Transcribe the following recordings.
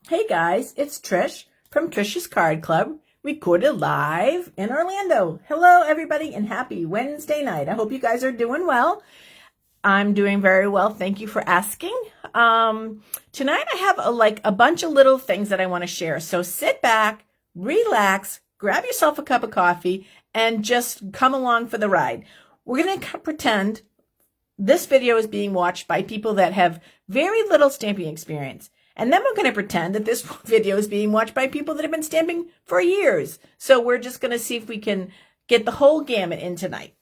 Hey guys, it's Trish from Trish's Card Club, recorded live in Orlando. Hello everybody and happy Wednesday night. I hope you guys are doing well. I'm doing very well. Thank you for asking. Tonight I have a bunch of little things that I want to share. So sit back, relax, grab yourself a cup of coffee, and just come along for the ride. We're going to pretend this video is being watched by people that have very little stamping experience. And then we're going to pretend that this video is being watched by people that have been stamping for years. So we're just going to see if we can get the whole gamut in tonight.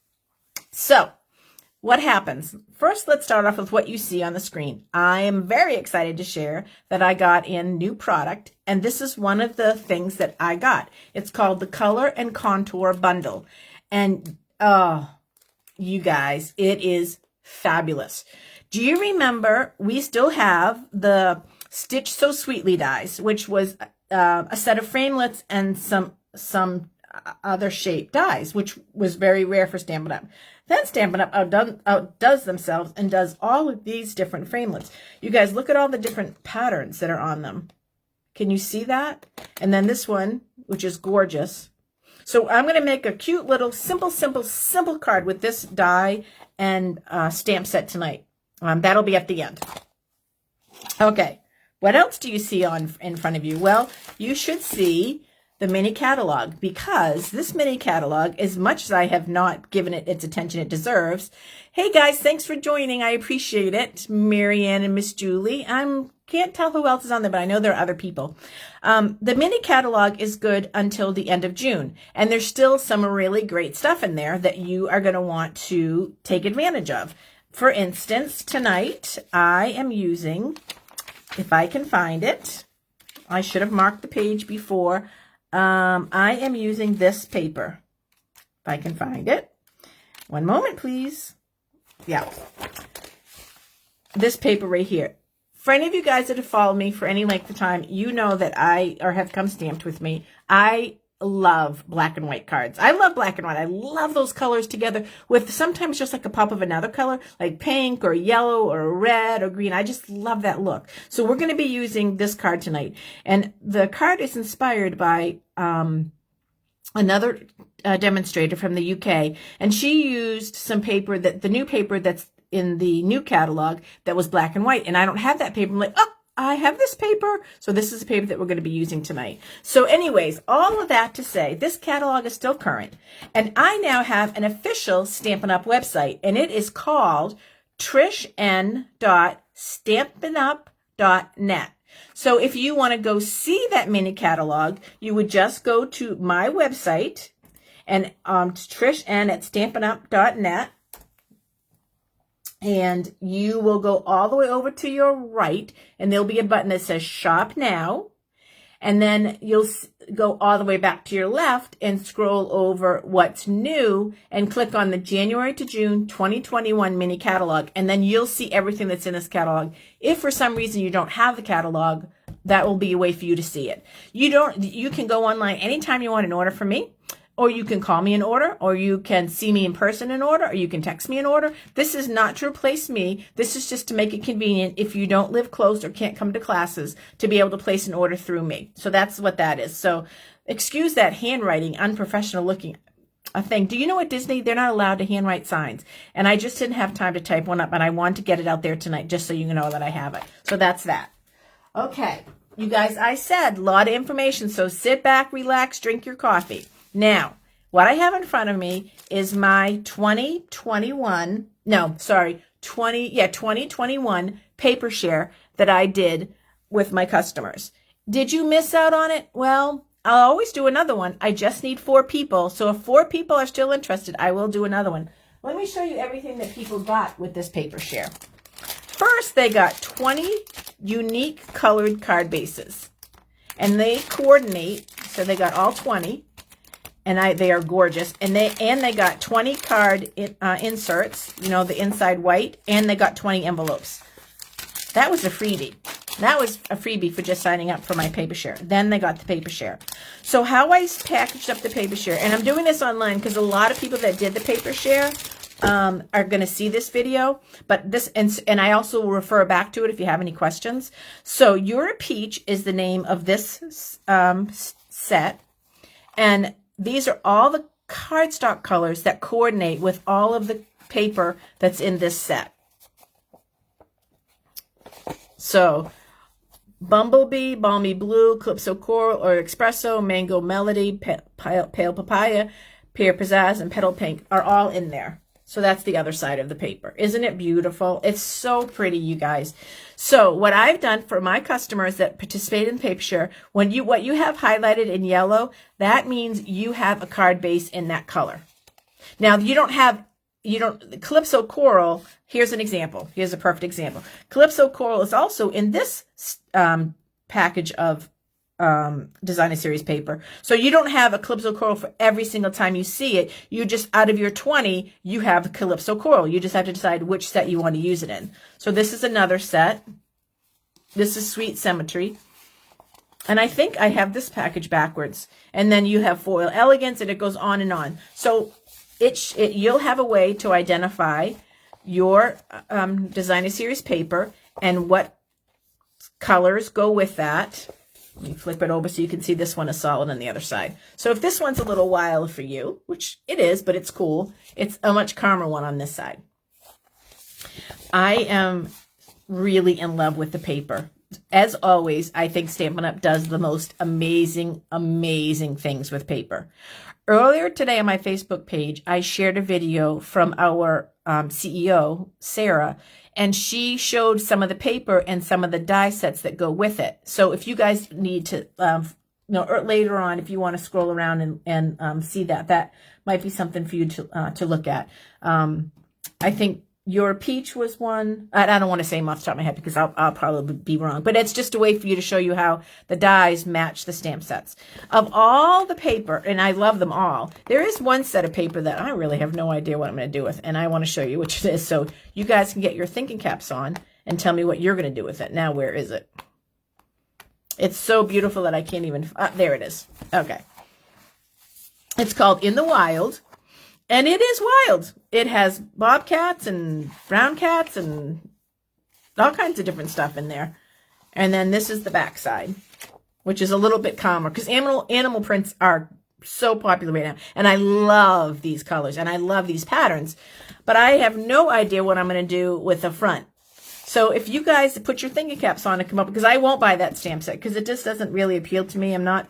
So what happens? First, let's start off with what you see on the screen. I am very excited to share that I got in new product, and this is one of the things that I got. It's called the Color and Contour Bundle. And you guys, it is fabulous. Do you remember we still have the Stitch So Sweetly dies, which was a set of framelits and some other shape dies, which was very rare for Stampin' Up. Then Stampin' Up outdoes themselves and does all of these different framelits. You guys, look at all the different patterns that are on them. Can you see that? And then this one, which is gorgeous. So I'm going to make a cute little simple card with this die and stamp set tonight. That'll be at the end. Okay. What else do you see in front of you? Well, you should see the mini catalog, because this mini catalog, as much as I have not given it its attention it deserves. Hey guys, thanks for joining. I appreciate it. Marianne and Miss Julie. I can't tell who else is on there, but I know there are other people. The mini catalog is good until the end of June, and there's still some really great stuff in there that you are going to want to take advantage of. For instance, tonight I am using, if I can find it, I should have marked the page before. I am using this paper. If I can find it. One moment, please. Yeah. This paper right here. For any of you guys that have followed me for any length of time, you know that have come stamped with me. I love black and white cards. I love black and white. I love those colors together with sometimes just like a pop of another color, like pink or yellow or red or green. I just love that look. So we're going to be using this card tonight. And the card is inspired by another demonstrator from the UK. And she used some paper, the new paper that's in the new catalog that was black and white. And I don't have that paper. I'm like, oh, I have this paper. So this is the paper that we're going to be using tonight. So anyways, all of that to say, this catalog is still current. And I now have an official Stampin' Up website, and it is called trisn.stampinup.net. So if you want to go see that mini catalog, you would just go to my website and trisn.stampinup.net. And you will go all the way over to your right, and there'll be a button that says Shop Now. And then you'll go all the way back to your left and scroll over What's New and click on the January to June 2021 mini catalog. And then you'll see everything that's in this catalog. If for some reason you don't have the catalog, that will be a way for you to see it. You can go online anytime you want and order from me. Or you can call me and order, or you can see me in person and order, or you can text me and order. This is not to replace me. This is just to make it convenient if you don't live close or can't come to classes to be able to place an order through me. So that's what that is. So excuse that handwriting, unprofessional looking thing. Do you know at Disney, they're not allowed to handwrite signs? And I just didn't have time to type one up, and I want to get it out there tonight just so you know that I have it. So that's that. Okay, you guys, I said a lot of information, so sit back, relax, drink your coffee. Now, what I have in front of me is my 2021 paper share that I did with my customers. Did you miss out on it? Well, I'll always do another one. I just need 4 people. So if 4 people are still interested, I will do another one. Let me show you everything that people got with this paper share. First, they got 20 unique colored card bases. And they coordinate, so they got all 20. And they are gorgeous. And they got 20 card inserts, you know, the inside white, and they got 20 envelopes. That was a freebie. That was a freebie for just signing up for my paper share. Then they got the paper share. So how I packaged up the paper share, and I'm doing this online because a lot of people that did the paper share are going to see this video, but this, and I also will refer back to it if you have any questions. So You're a Peach is the name of this set. And these are all the cardstock colors that coordinate with all of the paper that's in this set. So Bumblebee, Balmy Blue, Calypso Coral or Espresso, Mango Melody, Pale Papaya, Pear Pizzazz, and Petal Pink are all in there. So that's the other side of the paper. Isn't it beautiful? It's so pretty, you guys. So what I've done for my customers that participate in papershare, what you have highlighted in yellow, that means you have a card base in that color. Now Calypso Coral, here's an example. Here's a perfect example. Calypso Coral is also in this package of Designer Series paper. So you don't have a Calypso Coral for every single time you see it. You just, out of your 20, you have Calypso Coral. You just have to decide which set you want to use it in. So this is another set. This is Sweet Symmetry. And I think I have this package backwards. And then you have Foil Elegance, and it goes on and on. So you'll have a way to identify your Designer Series paper and what colors go with that. Let me flip it over so you can see this one is solid on the other side. So if this one's a little wild for you, which it is, but it's cool, it's a much calmer one on this side. I am really in love with the paper. As always, I think Stampin' Up! Does the most amazing, amazing things with paper. Earlier today on my Facebook page, I shared a video from our CEO, Sarah, and she showed some of the paper and some of the die sets that go with it. So if you guys need to, later on, if you want to scroll around and see that, that might be something for you to look at. I think Your Peach was one. I don't want to say them off the top of my head because I'll probably be wrong. But it's just a way for you to show you how the dies match the stamp sets. Of all the paper, and I love them all, there is one set of paper that I really have no idea what I'm going to do with. And I want to show you which it is. So you guys can get your thinking caps on and tell me what you're going to do with it. Now, where is it? It's so beautiful that I can't even... there it is. Okay. It's called In the Wild. And it is wild. It has bobcats and brown cats and all kinds of different stuff in there. And then this is the back side, which is a little bit calmer because animal prints are so popular right now. And I love these colors and I love these patterns, but I have no idea what I'm going to do with the front. So if you guys put your thinking caps on and come up, because I won't buy that stamp set because it just doesn't really appeal to me. I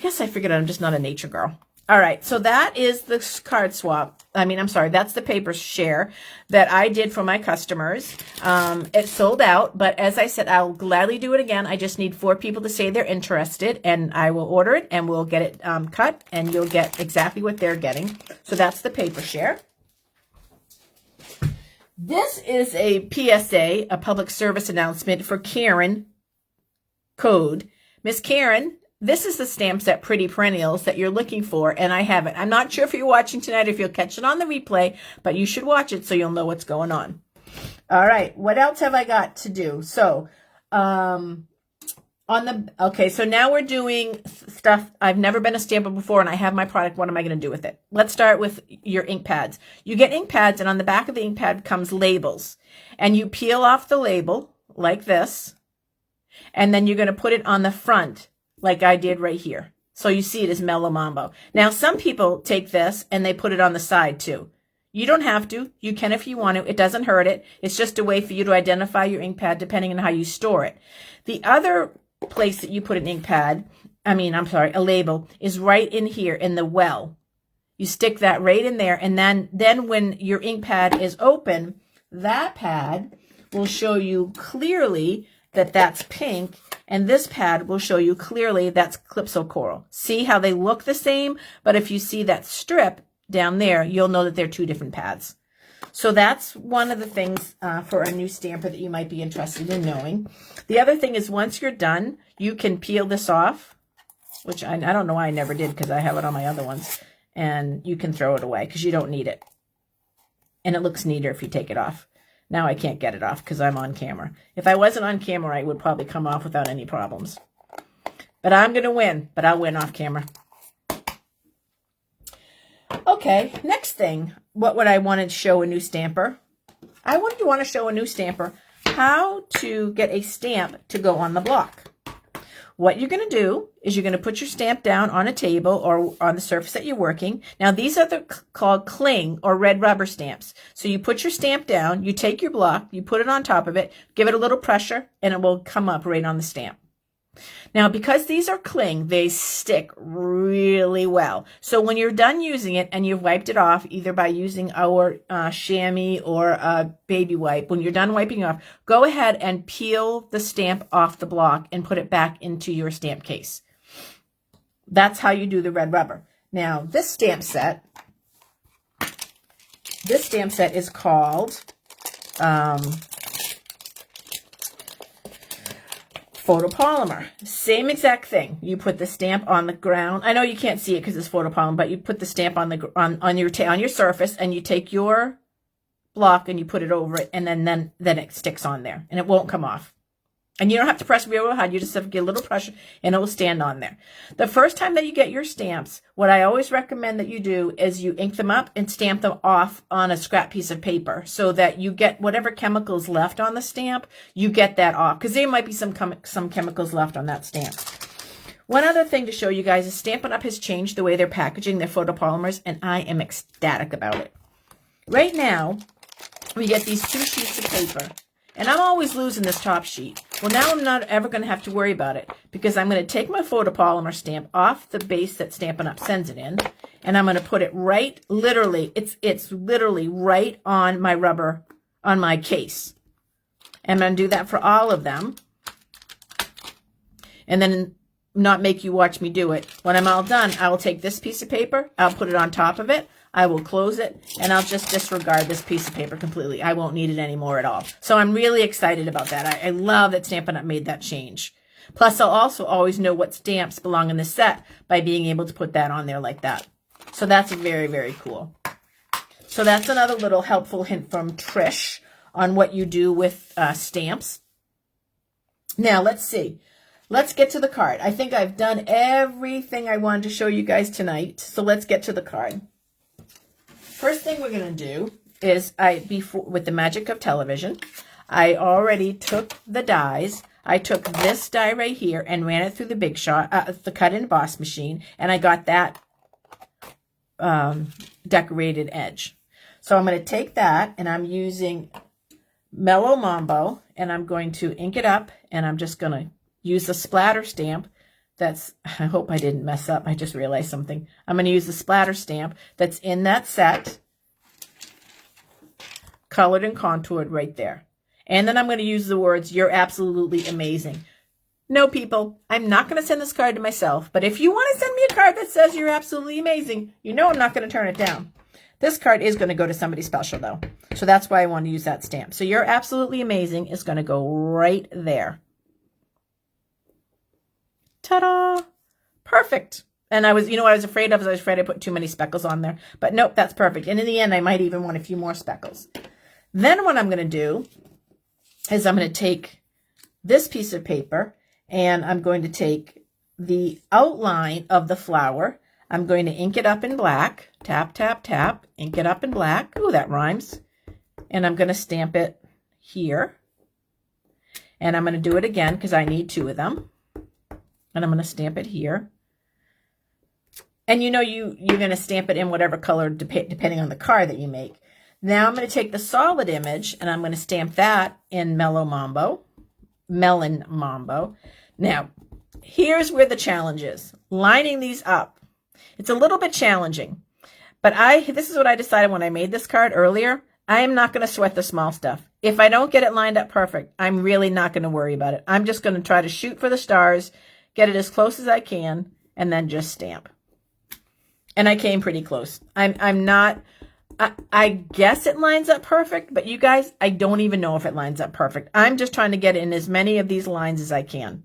guess I figured I'm just not a nature girl. All right, so that is the card swap. That's the paper share that I did for my customers. It sold out, but as I said, I'll gladly do it again. I just need 4 people to say they're interested, and I will order it, and we'll get it cut, and you'll get exactly what they're getting. So that's the paper share. This is a PSA, a public service announcement for Karen Code. Miss Karen, this is the stamp set Pretty Perennials that you're looking for, and I have it. I'm not sure if you're watching tonight, if you'll catch it on the replay, but you should watch it so you'll know what's going on. All right, what else have I got to do? So, so now we're doing stuff. I've never been a stamper before, and I have my product. What am I going to do with it? Let's start with your ink pads. You get ink pads, and on the back of the ink pad comes labels, and you peel off the label like this, and then you're going to put it on the front, like I did right here. So you see it as Mellow Mambo. Now, some people take this and they put it on the side too. You don't have to. You can if you want to. It doesn't hurt it. It's just a way for you to identify your ink pad depending on how you store it. The other place that you put an ink pad, a label, is right in here in the well. You stick that right in there, and then when your ink pad is open, that pad will show you clearly that that's pink, and this pad will show you clearly that's Calypso Coral. See how they look the same? But if you see that strip down there, you'll know that they're 2 different pads. So that's one of the things for a new stamper that you might be interested in knowing. The other thing is once you're done, you can peel this off, which I don't know why I never did because I have it on my other ones. And you can throw it away because you don't need it. And it looks neater if you take it off. Now I can't get it off because I'm on camera. If I wasn't on camera, it would probably come off without any problems. But I'm going to win, but I'll win off camera. Okay, next thing. what would I want to show a new stamper? I want to show a new stamper how to get a stamp to go on the block. What you're going to do is you're going to put your stamp down on a table or on the surface that you're working. Now, these are called cling or red rubber stamps. So you put your stamp down, you take your block, you put it on top of it, give it a little pressure, and it will come up right on the stamp. Now, because these are cling, they stick really well. So when you're done using it and you've wiped it off, either by using our chamois or a baby wipe, when you're done wiping off, go ahead and peel the stamp off the block and put it back into your stamp case. That's how you do the red rubber. Now, this stamp set is called photopolymer. Same exact thing. You put the stamp on the ground. I know you can't see it because it's photopolymer, but you put the stamp on your surface, and you take your block and you put it over it, and then it sticks on there, and it won't come off. And you don't have to press real hard. You just have to get a little pressure, and it will stand on there. The first time that you get your stamps, what I always recommend that you do is you ink them up and stamp them off on a scrap piece of paper so that you get whatever chemicals left on the stamp, you get that off, because there might be some chemicals left on that stamp. One other thing to show you guys is Stampin' Up! Has changed the way they're packaging their photopolymers, and I am ecstatic about it. Right now, we get these 2 sheets of paper. And I'm always losing this top sheet. Well, now I'm not ever going to have to worry about it, because I'm going to take my photopolymer stamp off the base that Stampin' Up! Sends it in, and I'm going to put it right, literally, it's literally right on my rubber, on my case. And I'm going to do that for all of them. And then not make you watch me do it. When I'm all done, I will take this piece of paper, I'll put it on top of it, I will close it, and I'll just disregard this piece of paper completely. I won't need it anymore at all. So I'm really excited about that. I love that Stampin' Up! Made that change. Plus, I'll also always know what stamps belong in the set by being able to put that on there like that. So that's very, very cool. So that's another little helpful hint from Trish on what you do with stamps. Now, let's see. Let's get to the card. I think I've done everything I wanted to show you guys tonight. So let's get to the card. First thing we're going to do is, with the magic of television, I already took the dies. I took this die right here and ran it through the Big Shot, the cut and emboss machine, and I got that decorated edge. So I'm going to take that, and I'm using Mellow Mambo, and I'm going to ink it up, and I'm just going to use the splatter stamp. I hope I didn't mess up. I just realized something. I'm going to use the splatter stamp that's in that set, colored and contoured right there. And then I'm going to use the words, "You're absolutely amazing." No, people, I'm not going to send this card to myself, but if you want to send me a card that says "You're absolutely amazing," you know I'm not going to turn it down. This card is going to go to somebody special, though. So that's why I want to use that stamp. So "You're absolutely amazing" is going to go right there. Ta-da! Perfect. And I was, you know what I was afraid of? I was afraid I put too many speckles on there. But nope, that's perfect. And in the end, I might even want a few more speckles. Then what I'm going to do is I'm going to take this piece of paper, and I'm going to take the outline of the flower. I'm going to ink it up in black. Tap, tap, tap. Ink it up in black. Ooh, that rhymes. And I'm going to stamp it here. And I'm going to do it again because I need 2 of them. And I'm going to stamp it here. And you know you're going to stamp it in whatever color depending on the card that you make. Now I'm going to take the solid image, and I'm going to stamp that in Mellow Mambo. Melon Mambo. Now, here's where the challenge is. Lining these up. It's a little bit challenging. But this is what I decided when I made this card earlier. I am not going to sweat the small stuff. If I don't get it lined up perfect, I'm really not going to worry about it. I'm just going to try to shoot for the stars, get it as close as I can, and then just stamp. And I came pretty close. I guess it lines up perfect, but you guys, I don't even know if it lines up perfect. I'm just trying to get in as many of these lines as I can.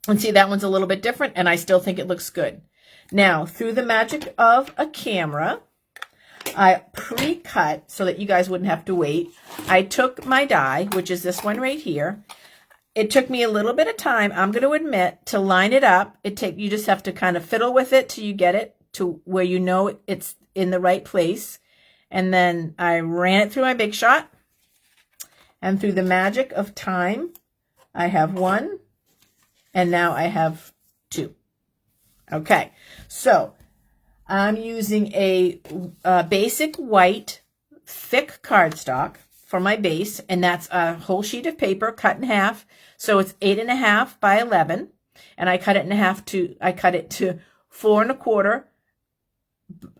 And see, that one's a little bit different, and I still think it looks good. Now, through the magic of a camera, I pre-cut so that you guys wouldn't have to wait. I took my die, which is this one right here. It took me a little bit of time, I'm going to admit, to line it up. You just have to kind of fiddle with it till you get it to where you know it's in the right place. And then I ran it through my Big Shot. And through the magic of time, I have 1, and now I have 2. Okay, so I'm using a basic white thick cardstock for my base, and that's a whole sheet of paper cut in half. So it's 8.5 by 11, and I cut it in half to 4 1/4.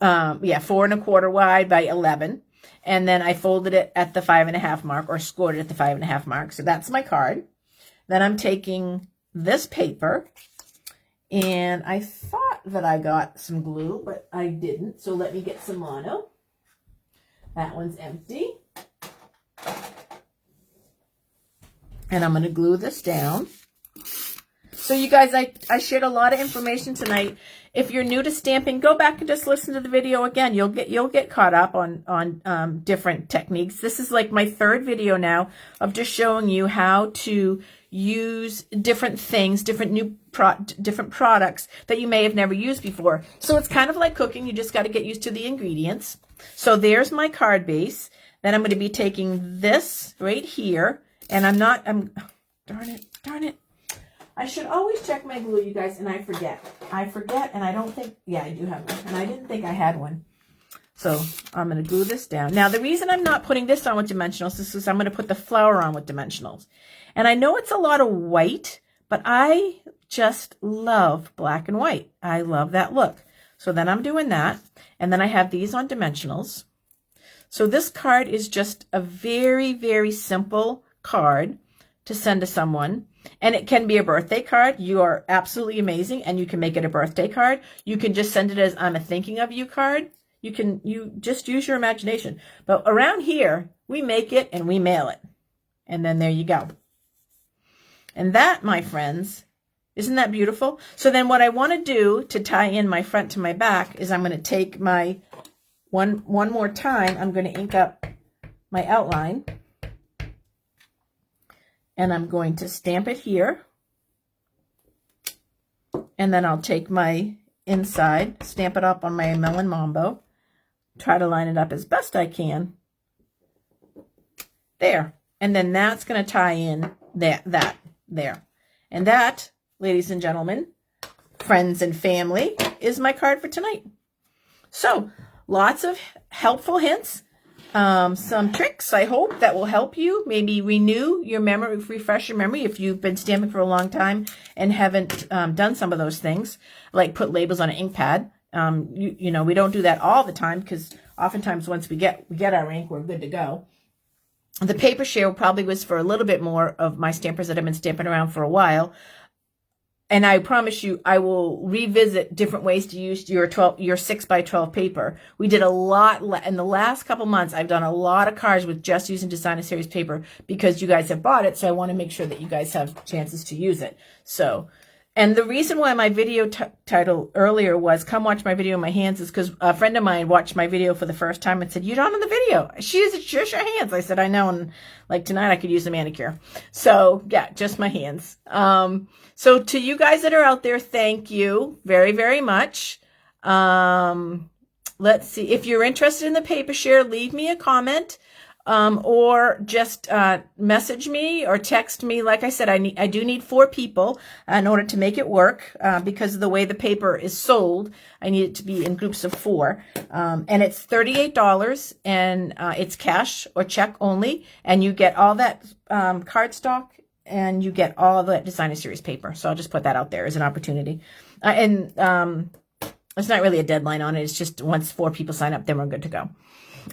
4 1/4 wide by 11. And then I folded it at the 5.5 mark, or scored it at the 5.5 mark. So that's my card. Then I'm taking this paper, and I thought that I got some glue, but I didn't. So let me get some mono. That one's empty. And I'm going to glue this down. So you guys, I shared a lot of information tonight. If you're new to stamping, go back and just listen to the video again. You'll get caught up on different techniques. This is like my 3rd video now of just showing you how to use different things, different products that you may have never used before. So it's kind of like cooking. You just got to get used to the ingredients. So there's my card base. Then I'm going to be taking this right here, and darn it. I should always check my glue, you guys, and I forget, and I don't think, yeah, I do have one, and I didn't think I had one. So I'm going to glue this down. Now, the reason I'm not putting this on with dimensionals is because I'm going to put the flower on with dimensionals. And I know it's a lot of white, but I just love black and white. I love that look. So then I'm doing that, and then I have these on dimensionals. So this card is just a very, very simple card to send to someone. And it can be a birthday card. You are absolutely amazing, and you can make it a birthday card. You can just send it as I'm a thinking of you card. You just use your imagination. But around here, we make it and we mail it. And then there you go. And that, my friends, isn't that beautiful? So then what I want to do to tie in my front to my back is I'm going to take my, one more time, I'm going to ink up my outline. And I'm going to stamp it here. And then I'll take my inside, stamp it up on my Melon Mambo. Try to line it up as best I can. There. And then that's going to tie in there. And that, ladies and gentlemen, friends and family, is my card for tonight. So, lots of helpful hints. Some tricks, I hope, that will help you maybe renew your memory, refresh your memory if you've been stamping for a long time and haven't done some of those things, like put labels on an ink pad. You know, we don't do that all the time because oftentimes once we get our ink, we're good to go. The paper share probably was for a little bit more of my stampers that have been stamping around for a while. And I promise you, I will revisit different ways to use your 6 by 12 paper. We did a lot in the last couple months. I've done a lot of cards with just using Designer Series paper because you guys have bought it. So I want to make sure that you guys have chances to use it. So, and the reason why my video title earlier was "Come watch my video in my hands" is because a friend of mine watched my video for the first time and said, "You're not in the video. Just your hands." I said, "I know." And like tonight I could use a manicure. So yeah, just my hands. So to you guys that are out there, thank you very, very much. Let's see. If you're interested in the paper share, leave me a comment. Or just message me or text me. Like I said, I do need 4 people in order to make it work because of the way the paper is sold. I need it to be in groups of 4. And it's $38 and it's cash or check only. And you get all that cardstock and you get all that Designer Series paper. So I'll just put that out there as an opportunity. It's not really a deadline on it. It's just once 4 people sign up, then we're good to go.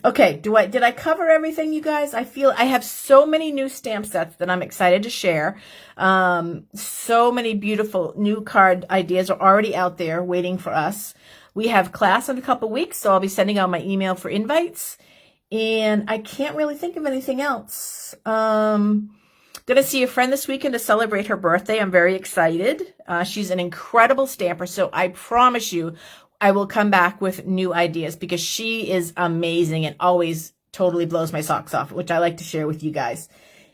Okay, did I cover everything, you guys? I feel I have so many new stamp sets that I'm excited to share. So many beautiful new card ideas are already out there waiting for us. We have class in a couple weeks, so I'll be sending out my email for invites. And I can't really think of anything else. Going to see a friend this weekend to celebrate her birthday. I'm very excited. She's an incredible stamper, so I promise you, I will come back with new ideas because she is amazing and always totally blows my socks off, which I like to share with you guys.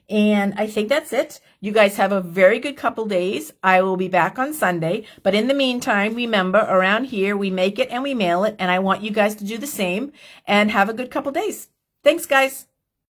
And I think that's it. You guys have a very good couple days. I will be back on Sunday. But in the meantime, remember, around here, we make it and we mail it. And I want you guys to do the same and have a good couple days. Thanks, guys.